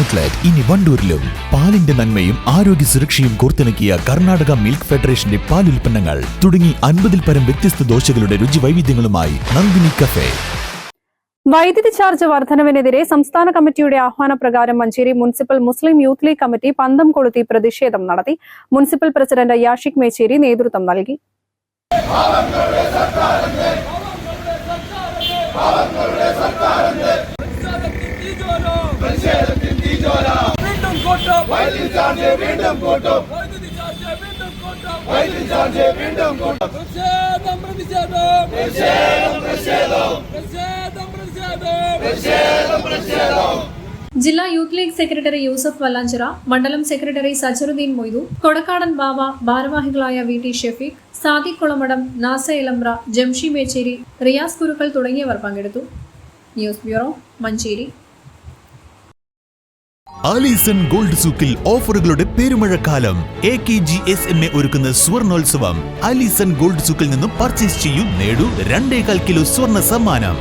Outlet ഇനി വണ്ടൂരിലും. പാലിന്റെ നന്മയും ആരോഗ്യ സുരക്ഷയും കോർത്തിണക്കിയ കർണാടക മിൽക്ക് ഫെഡറേഷന്റെ പാലുൽപ്പന്നങ്ങൾ തുടങ്ങി 50-ൽ പരം വ്യത്യസ്ത ദോശകളുടെ രുചി വൈവിധ്യങ്ങളുമായി നന്ദിനി കഫേ. വൈദ്യുതി ചാർജ് വർധനവിനെതിരെ സംസ്ഥാന കമ്മിറ്റിയുടെ ആഹ്വാനപ്രകാരം മഞ്ചേരി മുനിസിപ്പൽ മുസ്ലിം യൂത്ത് ലീഗ് കമ്മിറ്റി പന്തം കൊളുത്തി പ്രതിഷേധം നടത്തി. മുനിസിപ്പൽ പ്രസിഡന്റ് യാഷിക് മേച്ചേരി നേതൃത്വം നൽകി. ജില്ലാ Youth League secretary Yusuf Vallanchira, മണ്ഡലം സെക്രട്ടറി സജറുദ്ദീൻ മൊയ്തു, കൊടക്കാടൻ ബാവ, ഭാരവാഹികളായ വി ടി ഷെഫീഖ്, സാദിഖ് കുളമടം, നാസ എലമ്പ്ര, ജംഷി മേച്ചേരി, റിയാസ് കുരുക്കൾ തുടങ്ങിയവർ പങ്കെടുത്തു. News bureau, Manjeri. Alison gold സൂക്കിൽ ഓഫറുകളുടെ പെരുമഴക്കാലം. AKGSMA ഒരുക്കുന്ന സ്വർണോത്സവം. ആലീസൺ ഗോൾഡ് സൂക്കിൽ നിന്നും പർച്ചേസ് ചെയ്യൂ, നേടൂ 2.25 കിലോ സ്വർണ്ണ സമ്മാനം.